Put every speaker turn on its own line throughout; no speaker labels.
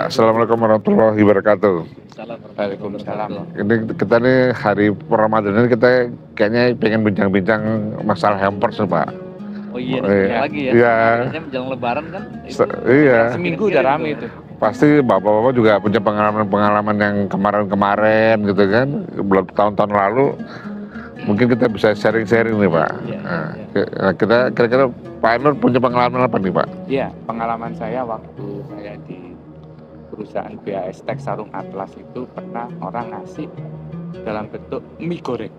Assalamualaikum warahmatullahi wabarakatuh.
Waalaikumsalam.
Ini kita nih hari Ramadan ini kita kayaknya pengen bincang-bincang masalah hampers Pak.
Oh iya, lagi ya.
Iya.
Biasanya menjelang Lebaran kan. Itu
Iya.
Seminggu udah rame itu.
Pasti bapak-bapak juga punya pengalaman-pengalaman yang kemarin-kemarin gitu kan, belum tahun-tahun lalu. Mungkin kita bisa sharing-sharing nih Pak. Nah, kita kira-kira Pak Nur punya pengalaman apa nih Pak?
Iya, pengalaman saya waktu saya di perusahaan BAS Tech Sarung Atlas itu pernah orang ngasih dalam bentuk mie goreng.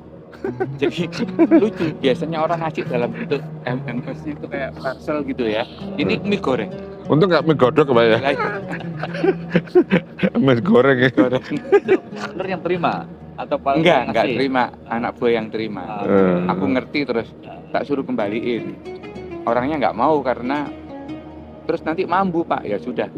Jadi lucu, biasanya orang ngasih dalam bentuk MMS itu kayak parcel gitu ya. Ini mie goreng.
Untung nggak mie godok Pak ya? Mie goreng ya?
Goreng.
Itu Nur yang terima atau paling
Enggak terima, anak buah yang terima. Aku ngerti terus tak suruh kembaliin. Orangnya nggak mau karena terus nanti mambu Pak, ya sudah.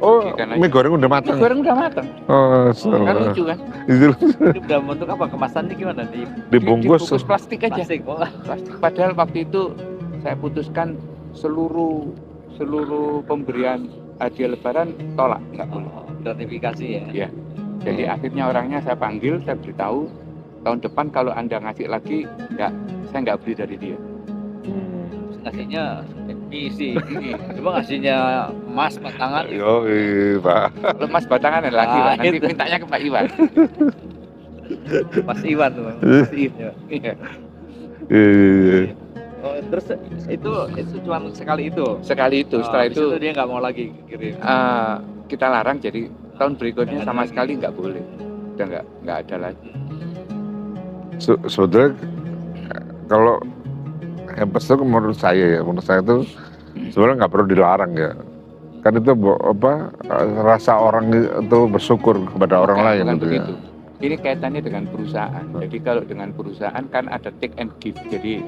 Oh, mie goreng udah matang.
Mie goreng udah matang.
Oh,
kan lucu kan?
Itu udah bentuk apa? Kemasannya gimana?
Dibungkus
plastik aja.
Plastik.
Plastik. Padahal waktu itu saya putuskan seluruh pemberian hadiah Lebaran tolak, nggak boleh.
Gratifikasi ya.
Iya. Jadi akhirnya orangnya saya panggil, saya beritahu tahun depan kalau Anda ngasih lagi, saya nggak beli dari dia.
Ngasihnya isi, coba ngasihnya emas batangan.
Yo, Pak.
Kalau emas batangan ada lagi, Pak. Nanti mintanya ke Pak Iwan.
Mas Iwan tuh, Mas Iwan.
Iya.
Oh, terus itu cuma sekali itu.
Sekali itu, setelah itu
dia nggak mau lagi kirim.
Kita larang, jadi tahun berikutnya sama sekali nggak boleh, udah nggak ada lagi.
Sebetulnya kalau hampers itu menurut saya itu sebenarnya nggak perlu dilarang ya, kan itu rasa orang itu bersyukur kepada orang lain gitu ya.
Ini kaitannya dengan perusahaan. Jadi kalau dengan perusahaan kan ada take and give, jadi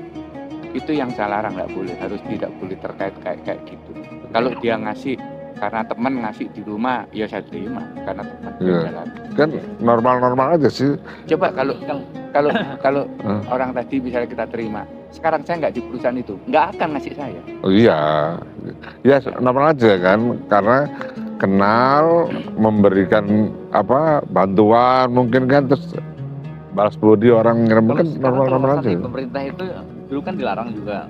itu yang saya larang, nggak boleh, harus tidak boleh terkait kayak gitu. Kalau dia ngasih karena teman ngasih di rumah, ya saya terima karena teman.
Ya. Kan normal-normal aja sih.
Coba kalau orang tadi misalnya kita terima, sekarang saya nggak di perusahaan itu, nggak akan ngasih saya.
Oh iya, ya normal aja kan, karena kenal, memberikan bantuan mungkin kan, terus balas budi orang ngirim kan normal-normal aja.
Pemerintah itu dulu kan dilarang juga.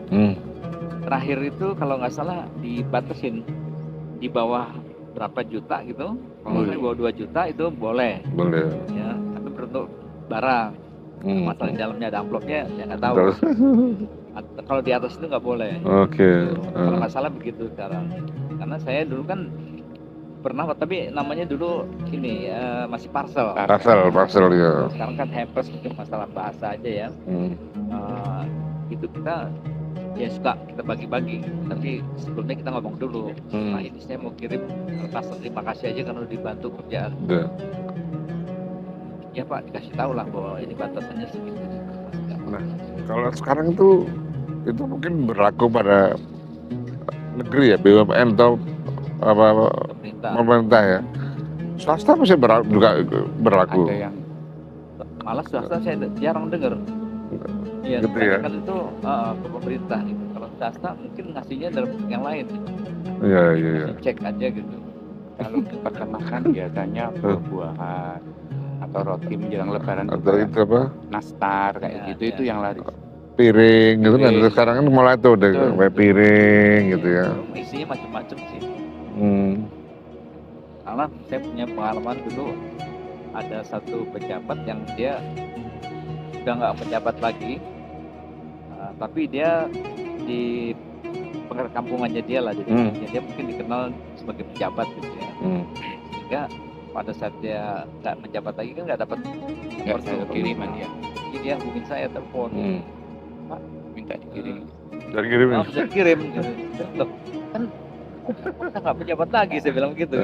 Terakhir itu kalau nggak salah dibatasin di bawah berapa juta gitu. Kalau di bawah 2 juta itu boleh.
Boleh.
Ya, tapi berbentuk barang. Masalah di dalamnya ada amplopnya, ya nggak tahu. Kalau di atas itu nggak boleh.
Oke.
Kalau nggak salah begitu sekarang. Karena saya dulu kan pernah, tapi namanya dulu ini masih parcel
ya.
Sekarang kan hampers, itu masalah bahasa aja ya. Itu kita ya suka kita bagi-bagi, tapi sebelumnya kita ngomong dulu. Nah, ini saya mau kirim kertas terima kasih aja karena dibantu kerjaan. Ya Pak, dikasih tahu lah bahwa ini batasannya segitu.
Nah, kalau sekarang itu mungkin berlaku pada negeri ya, BUMN atau pemerintah ya. Swasta masih juga berlaku.
Ada yang
malah swasta saya jarang dengar. Iya,
gitu ya.
Kan itu ke pemerintah gitu. Kalau swasta mungkin ngasihnya dalam yang lain.
Iya.
Cek aja gitu.
Kalau peternakan biasanya buah-buahan atau roti menjelang Lebaran
atau itu apa?
Nastar kayak gitu, itu yang laris.
Piring gitu kan. Sekarang kan mulai tuh udah kayak piring gitu ya.
Isinya macam-macam sih. Karena saya punya pengalaman dulu, ada satu pejabat yang dia udah nggak pejabat lagi, tapi dia di kampungannya dia lah, jadi dia mungkin dikenal sebagai pejabat gitu ya. Sehingga pada saat dia nggak menjabat lagi kan nggak dapat kiriman ya. Jadi dia hubungin saya telepon, Pak minta dikirim.
Dari kirim.
Bisa kirim gitu. Loh, kan kita nggak pejabat lagi, saya bilang gitu.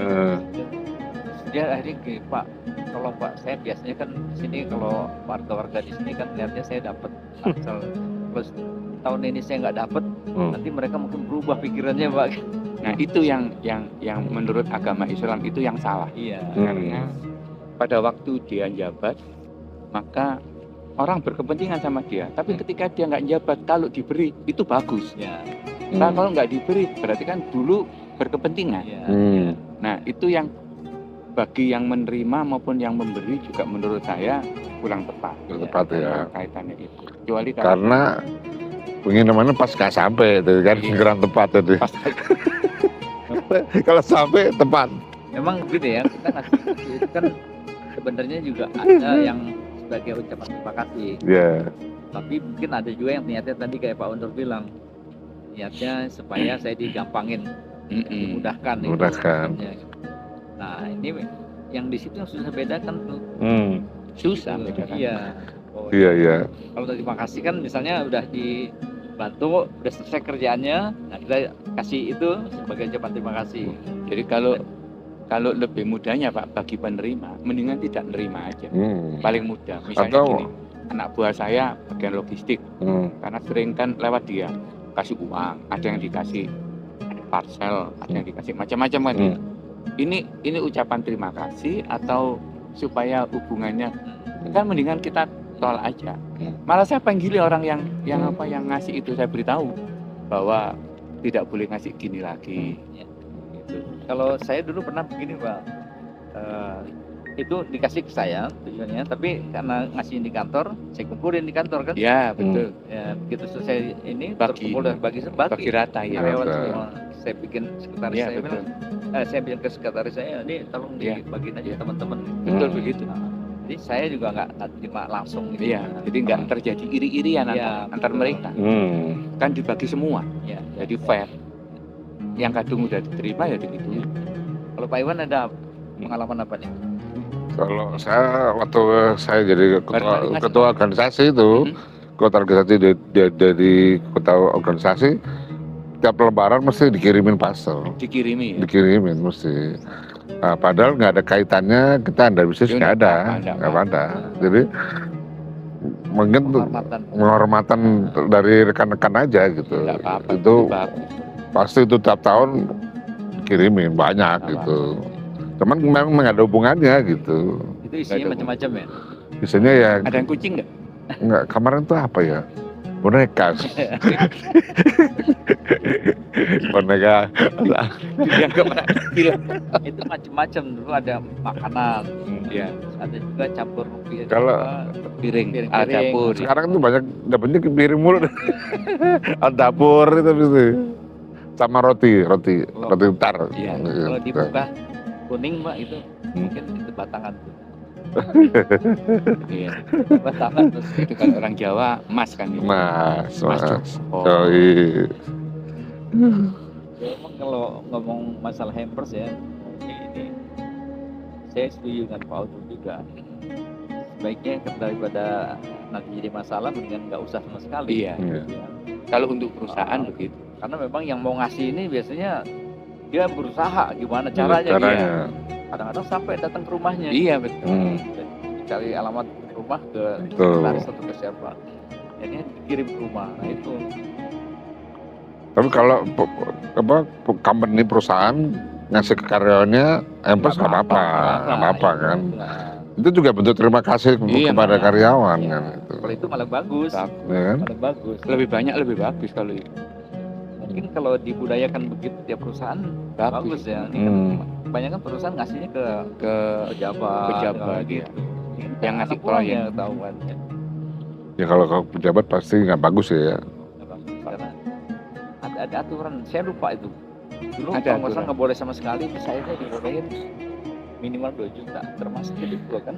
Dia akhirnya gini, Pak, tolong Pak, saya biasanya kan di sini kalau warga-warga di sini kan lihatnya saya dapat parcel, terus tahun ini saya nggak dapat, nanti mereka mungkin berubah pikirannya Pak.
Nah itu yang menurut agama Islam itu yang salah.
Iya.
Karena pada waktu dia jabat, maka orang berkepentingan sama dia. Tapi ketika dia nggak jabat, kalau diberi itu bagus.
Ya.
Nah kalau nggak diberi, berarti kan dulu berkepentingan.
Ya.
Nah, itu yang bagi yang menerima maupun yang memberi juga menurut saya kurang tepat.
Tepat ya.
Kaitannya itu. Kecuali kalau
Karena pengirimannya pas nggak sampai itu kan
Iya.
kurang tepat itu.
pas
Kalau sampai tepat.
Memang gini ya, kita ngasih itu kan sebenarnya juga ada yang sebagai ucapan terima kasih.
Ya.
Tapi mungkin ada juga yang niatnya tadi kayak Pak Undur bilang, niatnya supaya saya digampangin, dimudahkan. itu
Dimudahkan.
maksudnya. Nah ini yang di situ yang susah bedakan tuh.
susah bedakan.
Iya. Oh,
Iya iya.
Kalau terima kasih kan misalnya udah dibantu, udah selesai kerjaannya, nah kita kasih itu sebagai ucapan terima kasih.
Jadi kalau lebih mudahnya Pak bagi penerima, mendingan tidak nerima aja. Paling mudah. Misalnya
Atau-
gini, anak buah saya bagian logistik, karena sering kan lewat dia kasih uang, ada yang dikasih parcel, ada yang dikasih macam-macam kan. Ini ucapan terima kasih atau supaya hubungannya kan mendingan kita tolak aja. Malah saya panggil orang yang ngasih itu, saya beritahu bahwa tidak boleh ngasih gini lagi.
Gitu. Kalau saya dulu pernah begini Pak, itu dikasih ke saya tujuannya, tapi karena ngasih di kantor, saya kumpulin di kantor kan.
Ya betul.
Ya, begitu selesai ini
Bagi.
terkumpul dan bagi
Rata ya.
karyawan
Rata.
semua. Saya bikin sekretaris
Iya
saya
betul.
bilang, saya bilang ke sekretaris saya, ini tolong
Iya.
dibagiin aja teman-teman.
Betul begitu.
Nah, jadi saya juga nggak terima langsung gitu.
Iya, jadi nggak terjadi iri-irian
Iya,
antar
betul.
mereka. Kan dibagi semua,
Iya.
jadi fair. Yang kadung udah diterima ya begitu.
Kalau Pak Iwan ada pengalaman apa nih?
Kalau saya waktu saya jadi
Baru-baru ngasih.
ketua organisasi itu, ketua organisasi dari ketua organisasi, tiap lebaran mesti dikirimin parcel,
Dikirimi. Ya?
dikirimin mesti. Nah, padahal nggak ada kaitannya kita anda bisnis
Ya,
nggak ada,
nggak
nggak ada. Jadi mungkin tuh
Penghormatan.
penghormatan dari rekan-rekan aja gitu.
Nggak apa-apa.
Itu
bagus.
pasti itu tiap tahun dikirimin banyak
Nggak
gitu. Cuman memang nggak ada hubungannya gitu.
Itu isinya
Nggak ada
macam-macam ya.
Biasanya ya
Ada yang kucing nggak?
nggak, kemarin tuh apa ya? Boneka. Boneka.
Yang kemana? Gila.
Itu macam-macam, dulu ada makanan,
Ya,
ada juga campur
Kalau-
piring,
Piring-piring.
alat dapur.
Sekarang tuh banyak dapetnya ke piring mulu. Alat dapur itu gitu. Sama roti tar.
Iya.
kalau dibuka kuning Pak itu mungkin itu batangan tuh.
Iya.
Batangan terus
Itu kan orang Jawa, mas kan itu.
Mas.
Oh.
Yoi.
ya, emang kalau ngomong masalah hampers ya ini saya setuju dengan Pak Auto juga, sebaiknya daripada nanti jadi masalah mendingan nggak usah sama sekali.
Iya.
Iya.
Ya.
Kalau untuk perusahaan
Ah.
begitu.
Karena memang yang mau ngasih ini biasanya dia berusaha gimana caranya,
Caranya.
kadang-kadang sampai datang ke rumahnya.
Iya betul.
Cari alamat rumah ke
Betul.
sekretaris atau ke siapa, ini dikirim ke rumah. Nah itu
Tapi kalau company perusahaan ngasih ke karyawannya, empes nggak apa-apa, nggak apa-apa kan.
Nah,
Itu juga bentuk terima kasih
Iya,
kepada
malah.
karyawan
Iya.
kan. Itu.
kalau itu malah bagus,
Bagus.
Ya kan?
malah bagus.
Lebih banyak lebih bagus kalau itu.
Mungkin kalau dibudayakan begitu tiap perusahaan bagus ya. Ini kan kebanyakan perusahaan ngasihnya ke
Ke
pejabat,
pejabat,
gitu.
iya.
Ini
Yang
anak
ngasih
buahnya
proyek.
ketahuan.
Ya kalau ke pejabat pasti nggak bagus ya.
Nggak bagus, karena ada aturan. Saya lupa itu. Dulu
Ada
kalau nggak salah
aturan.
nggak boleh sama sekali. Saya dibolehin minimal 2 juta. Termasuk itu juga kan.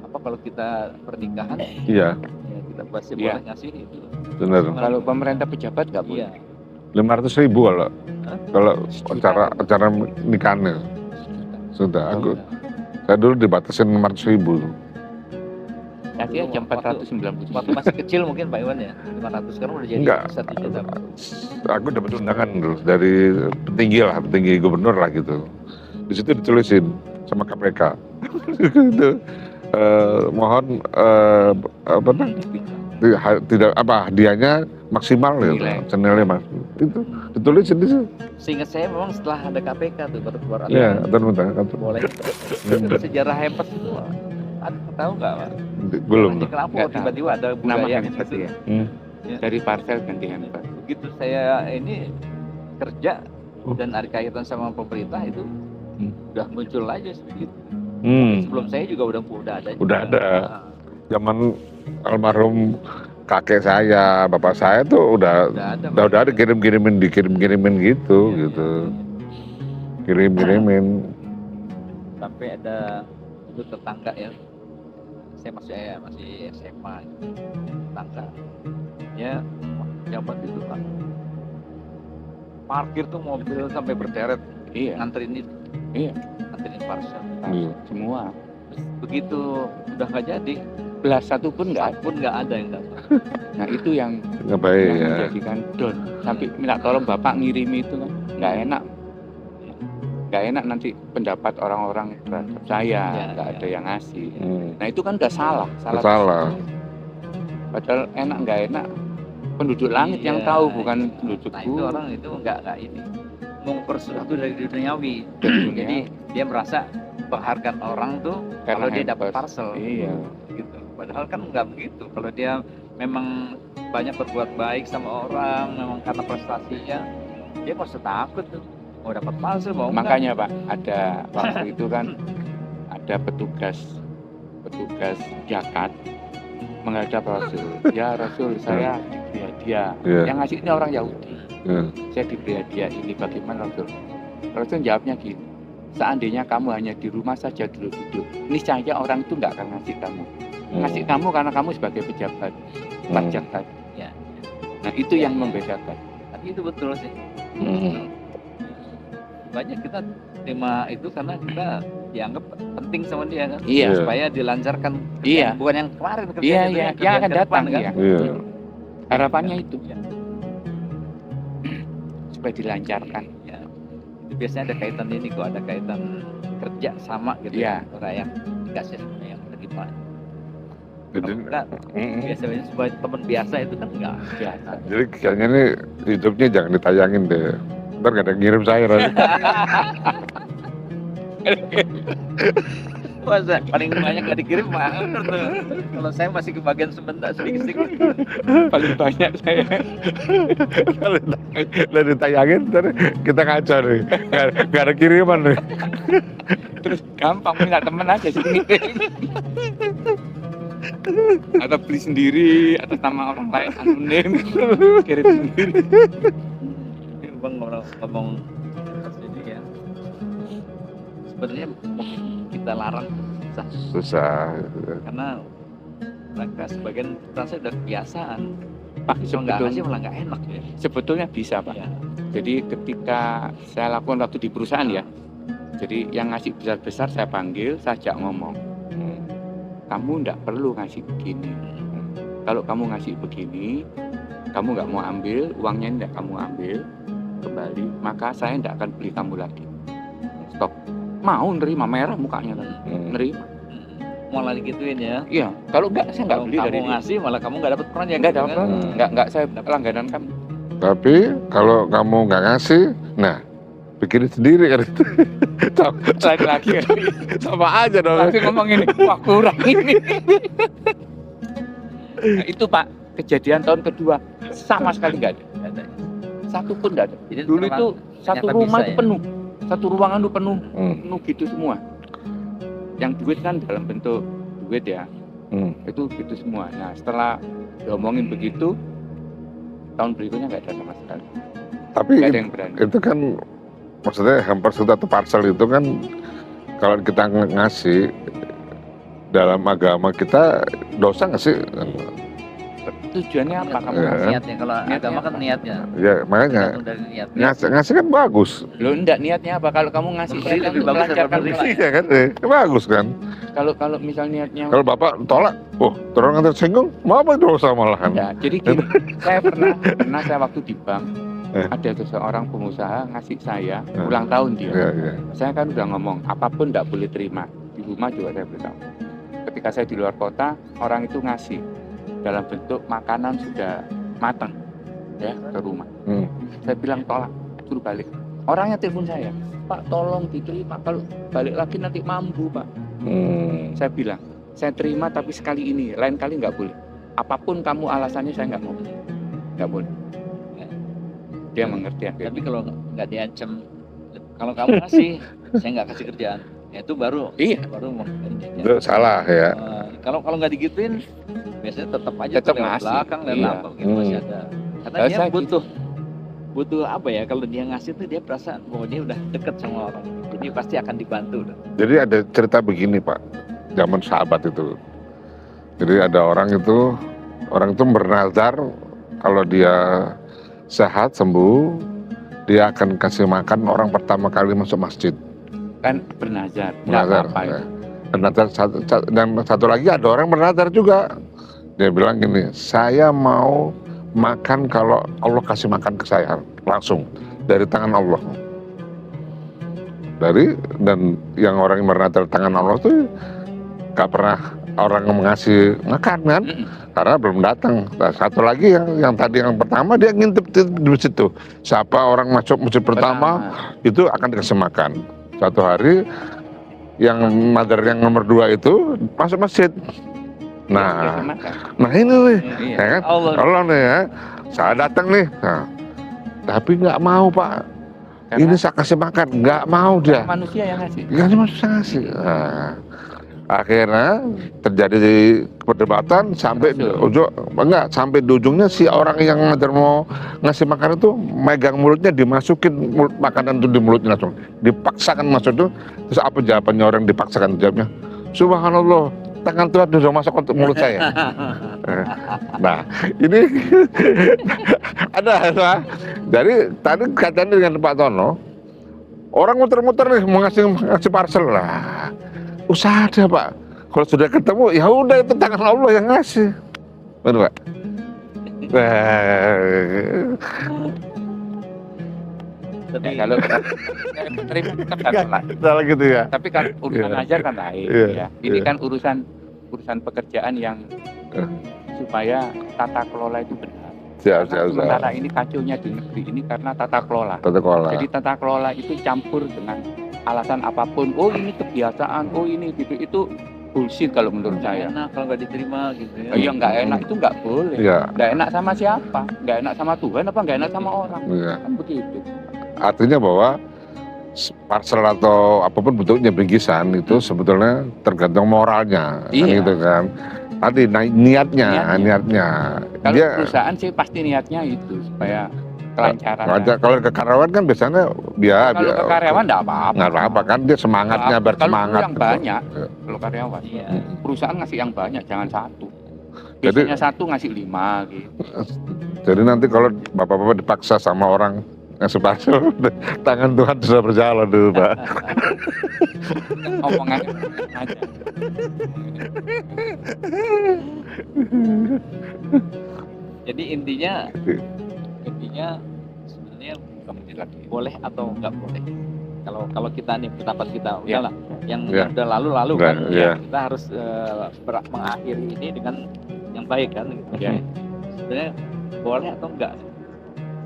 Apa kalau kita pernikahan?
Iya,
Ya, kita pasti
Iya.
boleh ngasih itu.
benar.
Kalau pemerintah pejabat nggak boleh.
Iya.
500.000
Hah?
kalau
Sejuta.
acara nikahannya sudah. Saya dulu dibatasin 500.000.
Nanti aja 490
Waktu masih kecil mungkin Pak Iwan ya. 500 sekarang udah jadi
Enggak.
1 juta.
Aku dapat undangan dulu dari petinggi gubernur lah gitu. Di situ ditulisin sama KPK. Itu mohon tidak hadiahnya maksimal ya, senilai mas. Itu ditulisin di situ.
Seingat saya memang setelah ada KPK tuh baru keluar
Ya,
aturan
aturan.
boleh. Sejarah hampers itu ada tahu nggak Pak?
Belum.
Ini kenapa
Nggak tahu.
tiba-tiba ada
nama
budaya
handphone
gitu?
ya.
Hmm.
Ya.
Dari parcel ganti handphone.
Begitu saya ini kerja dan ada kaitan sama pemerintah itu udah muncul aja sedikit.
Hmm.
Sebelum saya juga udah ada.
Udah
juga.
ada. Zaman almarhum kakek saya, bapak saya tuh udah ada dikirim-kirimin gitu. Kirim-kirimin.
Sampai ada itu tetangga ya, saya masih SMA gitu. Tetangga ya jabat itu kan parkir tuh mobil sampai berderet nganterin itu, nganterin parcel
semua.
Terus begitu udah nggak jadi,
Belas satu pun nggak
ada yang datang.
Nah itu yang
Nggak baik ya.
menjadikan down. Sampai minta tolong bapak ngirimi itu kan nggak enak nanti pendapat orang-orang terhadap saya, nggak ada yang ngasih. Nah itu kan udah salah. Padahal enak nggak enak penduduk langit yang tahu, bukan penduduk
Nah itu orang itu nggak ini mengukur sesuatu dari duniawi. Jadi dia merasa penghargaan orang tuh kalau dia dapat parcel.
Iya.
Gitu. Padahal kan nggak begitu. Kalau dia memang banyak berbuat baik sama orang, memang karena prestasinya, dia pasti takut tuh mau dapat parcel mau enggak.
Makanya Pak, ada waktu itu kan ada petugas zakat menghadap Rasul. Ya Rasul, saya diberi hadiah. Yang ngasih ini orang Yahudi. Saya diberi hadiah ini, bagaimana Rasul? Rasul jawabnya gini, seandainya kamu hanya di rumah saja dulu hidup, niscaya orang itu nggak akan ngasih kamu. Ngasih kamu karena kamu sebagai pejabat pajak tadi.
Ya.
Nah itu yang membedakan.
Tapi itu betul sih. Banyak kita terima itu karena kita dianggap penting sama dia kan.
Iya.
Supaya dilancarkan
Iya.
bukan yang kemarin kerjaan
Iya,
itu,
yang
kerjaan
akan
ke depan,
datang
kan.
Iya.
Harapannya itu
Ya.
supaya dilancarkan.
Ya. Itu biasanya ada kaitan ini kok, ada kaitan kerja sama gitu.
Iya.
Orang yang dikasih sama yang terima.
Jadi,
Kalau kita biasanya sebagai teman biasa itu kan enggak biasa.
jadi kayaknya nih hidupnya jangan ditayangin deh. Ntar gak ada yang ngirim saya nanti.
Masa paling banyak nggak dikirim mahal tuh. Kalau saya masih kebagian sebentar sedikit-sedikit.
Paling banyak saya.
Kalau udah ditayangin ntar kita kacau nih. Gak ada kiriman nih.
Terus gampang minta temen aja sih. Atau beli sendiri atas nama orang lain anonim, kirim sendiri.
Bang ngomong ini ya. Sebenarnya mungkin kita larang
Susah.
karena mereka sebagian rasa udah kebiasaan.
Pak,
Kalau nggak ngasih malah nggak enak ya.
sebetulnya bisa Pak.
Ya.
Jadi ketika saya lakukan waktu di perusahaan ya, jadi yang ngasih besar-besar saya panggil, saya ajak ngomong. Kamu nggak perlu ngasih begini. Kalau kamu ngasih begini, kamu nggak mau ambil, uangnya nggak kamu ambil kembali, maka saya nggak akan beli kamu lagi. Stop. Mau nerima, merah mukanya kan, nerima.
Malah digituin ya.
Iya. Kalau nggak saya nggak
Kalau
beli dari
kamu
dia.
ngasih malah kamu nggak dapat proyek.
Nggak
gitu
dapat,
kan.
nggak saya langganan kamu.
Tapi kalau kamu nggak ngasih, nah bikin sendiri kan itu.
Lagi
Sama aja dong.
Langsung ngomong ini, wah kurang ini. Nah, itu Pak, kejadian tahun kedua sama sekali nggak ada.
Nggak ada.
Satu pun nggak ada.
Jadi
Dulu itu satu
ternyata
rumah
bisa
itu
ya?
penuh, satu ruangan itu penuh gitu semua. Yang duit kan dalam bentuk duit ya, itu gitu semua. Nah setelah diomongin begitu, tahun berikutnya nggak ada sama sekali.
Tapi
Nggak ada yang berani.
itu kan maksudnya hampir atau parcel itu kan kalau kita ngasih dalam agama kita dosa nggak sih?
Tujuannya apa kamu
Ya.
ngasih?
Niatnya kalau
Niatnya
agama kan
apa?
niatnya.
Ya makanya
Tergantung dari niatnya.
ngasih kan bagus.
Lo enggak niatnya apa? Kalau kamu ngasih
Memberi
saya kan
lebih
untuk
bagus
melancarkan
daripada
rezeki.
Iya kan, bagus kan.
Kalau misal niatnya
Kalau bapak tolak, terus nggak tersinggung, mau apa dosa malahan?
ya, jadi gini, saya pernah saya waktu di bank ada seseorang pengusaha ngasih saya ulang tahun dia.
Iya.
Saya kan udah ngomong apapun enggak boleh terima. Di rumah juga saya beritahu. Ketika saya di luar kota, orang itu ngasih dalam bentuk makanan sudah matang ya ke rumah. Saya bilang tolak, suruh balik. Orangnya telepon saya, Pak tolong diterima, kalau balik lagi nanti mampu Pak. Saya bilang, saya terima tapi sekali ini, lain kali nggak boleh. Apapun kamu alasannya saya nggak mau, nggak boleh. Dia mengerti akhirnya.
Tapi kalau nggak diancam, kalau kamu ngasih saya nggak kasih kerjaan. Ya itu baru
Iya.
baru mau
Itu salah ya.
kalau nggak digituin biasanya tetap aja
Tetap
lewat
ngasih.
belakang dan
Iya.
apa gitu masih ada. Karena
Kalau
dia
saya
butuh apa ya, kalau dia ngasih tuh dia perasaan bahwa dia udah deket sama orang. Jadi pasti akan dibantu.
Jadi ada cerita begini Pak, zaman sahabat itu. Jadi ada orang itu bernazar kalau dia sehat sembuh, dia akan kasih makan orang pertama kali masuk masjid.
kan bernazar, nggak
Bernazar.
apa-apa
Ya.
itu.
Dan satu lagi ada orang bernazar juga. Dia bilang gini, saya mau makan kalau Allah kasih makan ke saya langsung dari tangan Allah. Dan yang orang yang bernazar tangan Allah tuh gak pernah orang mengasih makan kan, karena belum datang. Nah, satu lagi yang tadi yang pertama dia ngintip di masjid tuh. Siapa orang masuk masjid pertama itu akan dikasih makan. Satu hari yang mother yang nomor 2 itu masuk masjid. Nah ini nih,
Iya.
ya kan?
Allah.
Allah nih ya, saya datang nih. Nah, tapi nggak mau Pak.
Karena
Ini saya kasih makan, nggak mau dia.
manusia yang ngasih.
Nggak cuma ngasih. Nah, akhirnya terjadi perdebatan sampai sampai di ujungnya si orang yang mau ngasih makan itu megang mulutnya, dimasukin makanan itu di mulutnya langsung, dipaksakan masuk itu. Terus apa jawabannya orang dipaksakan? Jawabnya, Subhanallah, tangan Tuhan sudah masuk ke mulut saya. Nah ini ada. Jadi tadi katanya dengan Pak Tono, orang muter-muter nih mau ngasih parcel lah. Usaha aja Pak. Kalau sudah ketemu ya udah itu tangan Allah yang ngasih. Benar Pak?
Tapi
Kalau terima tetap salah.
Salah gitu ya.
Tapi kan urusan
Iya.
ajar kan lain.
Iya,
Ya. Ini
iya.
kan urusan pekerjaan yang supaya tata kelola itu benar. Karena sementara ini kacaunya di negeri ini karena tata kelola.
Tata kelola.
Jadi tata kelola itu campur dengan alasan apapun. Oh ini kebiasaan, oh ini gitu. Itu bullshit kalau menurut saya.
enak kalau nggak diterima gitu ya.
Yang nggak enak itu nggak boleh.
Iya.
Nggak enak sama siapa? Nggak enak sama Tuhan apa nggak enak sama orang?
Iya.
Kan begitu.
Artinya bahwa parcel atau apapun bentuknya bingkisan itu sebetulnya tergantung moralnya, kan
Iya.
gitu kan. Tadi niatnya.
Kalau
Dia
perusahaan sih pasti niatnya itu supaya kelancaran.
ngajak, kalau ke karyawan kan biasanya
Kalau ke karyawan nggak apa-apa.
nggak apa-apa kan, dia semangatnya
Kalau
bersemangat.
yang
gitu.
banyak,
Iya.
kalau karyawan,
Iya.
perusahaan ngasih yang banyak, jangan satu.
Jadi-
Biasanya satu ngasih 5 gitu.
Jadi nanti kalau bapak-bapak dipaksa sama orang ngasih parcel, tangan Tuhan sudah berjalan dulu Pak.
Omongannya aja.
Jadi intinya sebenarnya boleh atau nggak boleh. Kalau kita nih pendapat kita
Ya.
udahlah, yang
Ya.
udah lalu
Udah,
kan,
ya.
kita harus mengakhiri ini dengan yang baik kan. Gitu.
Ya.
Sebenarnya boleh atau enggak?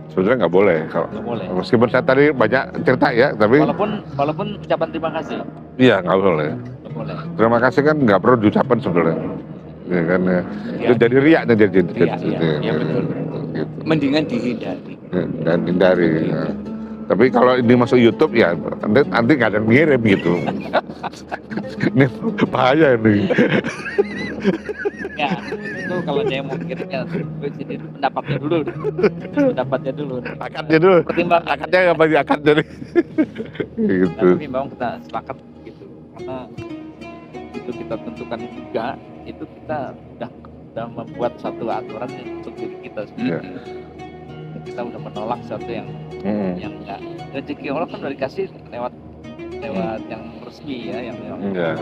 Sebenarnya nggak boleh kalau
Nggak boleh.
meskipun saya tadi banyak cerita ya, tapi
Walaupun ucapan terima kasih
iya nggak boleh.
nggak boleh.
Terima kasih kan nggak perlu diucapkan sebetulnya. Ya kan ya.
Ya.
Itu jadi riak nih jadi.
Iya, betul.
Gitu.
Mendingan dihindari.
Dan hindari. Ya. Tapi kalau ini masuk YouTube ya nanti nggak ada yang ngirim gitu. Ini bahaya ini.
Ya, itu kalau dia mau kirimnya sini pendapatnya dulu. Pendapatnya dulu.
Akadnya dulu.
Pertimbangkan.
Akadnya nggak bagi akad jadi. Gitu.
Tapi memang kita sepakat gitu. Karena itu kita tentukan juga, itu kita udah membuat satu aturan untuk diri kita
Iya.
sendiri. Kita udah menolak sesuatu yang
Hmm.
enggak. Rezeki Allah kan udah dikasih lewat yang resmi ya, yang
Iya.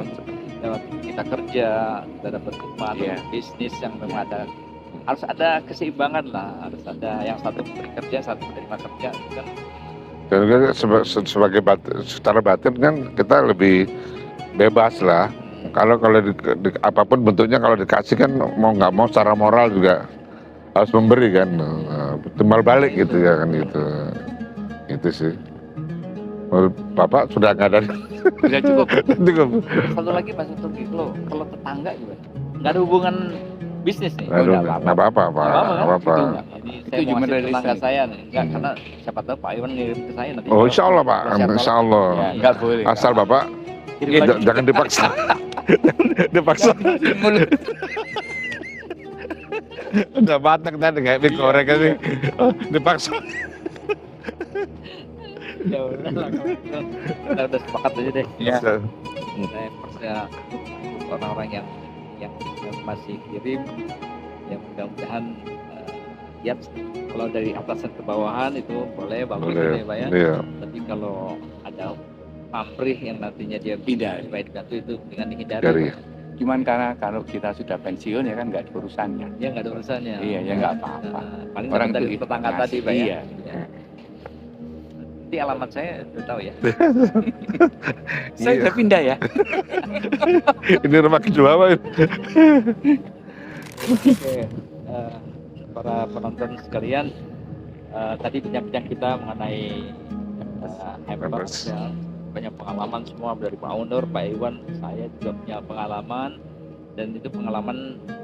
lewat kita kerja, kita dapat rumah,
Iya.
bisnis yang memang harus ada keseimbangan lah, harus ada yang satu memberi kerja, satu menerima kerja kan.
Dan juga sebagai secara batin kan kita lebih bebas lah. Kalau apapun bentuknya kalau dikasih kan mau nggak mau secara moral juga harus memberi kan. Timbal balik gitu ya kan gitu. Itu sih. Menurut Bapak sudah nggak ada.
Sudah cukup.
Cukup.
Satu lagi Mas Turki, kalau tetangga juga nggak ada hubungan bisnis nih.
Aduh,
nggak
nggak
apa-apa.
apa-apa, Pak.
Nggak apa-apa,
Nggak
kan?
apa-apa.
Itu nggak
Jadi
Itu
saya mau
cuma
ngasih
dari
tetangga
lisan.
saya nih. Enggak,
Hmm.
karena siapa tahu Pak Iwan ngirim ke saya nanti.
Oh, insya Allah, Pak.
Kalau siapa
Insya
tahu-
Allah.
Ya, nggak boleh.
Asal Bapak
Kirim lagi.
jangan dipaksa. Jangan dipaksa.
Mulut.
Udah matang tadi kayak mie goreng ini. Oh, dipaksa.
Ya udah lah, kalau gitu. Kita udah sepakat aja deh.
Ya.
Saya percaya orang-orang yang masih kirim, yang mudah-mudahan ya kalau dari atasan ke bawahan itu boleh bagus
Boleh.
gitu ya Pak ya.
Iya.
Tapi kalau ada pamrih yang nantinya dia
Pindah.
supaya dibantu itu dengan dihindari.
Dari.
Cuman karena kalau kita sudah pensiun ya kan nggak ada urusannya.
Ya nggak ada urusannya.
Iya, ya nggak apa-apa.
Paling
Orang
dapat dari
itu
tetangga
ngasih,
tadi Pak ya.
iya.
Ya. Nanti alamat saya udah tahu ya.
Saya
Iya.
udah pindah ya.
Ini rumah kedua Pak.
Oke, para penonton sekalian, tadi bincang-bincang kita mengenai Hampers ya, banyak pengalaman semua dari Pak Onur, Pak Iwan, saya juga punya pengalaman dan itu pengalaman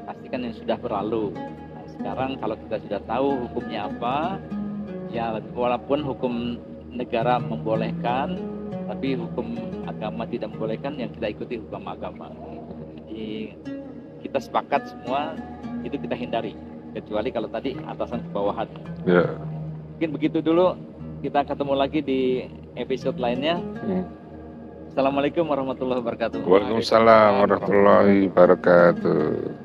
pastikan yang sudah berlalu. Nah, sekarang kalau kita sudah tahu hukumnya apa, ya walaupun hukum negara membolehkan, tapi hukum agama tidak membolehkan, yang kita ikuti hukum agama. Jadi kita sepakat semua itu kita hindari, kecuali kalau tadi atasan ke bawahan.
Ya.
Mungkin begitu dulu, kita ketemu lagi di episode lainnya. Assalamualaikum warahmatullahi wabarakatuh.
Waalaikumsalam warahmatullahi wabarakatuh.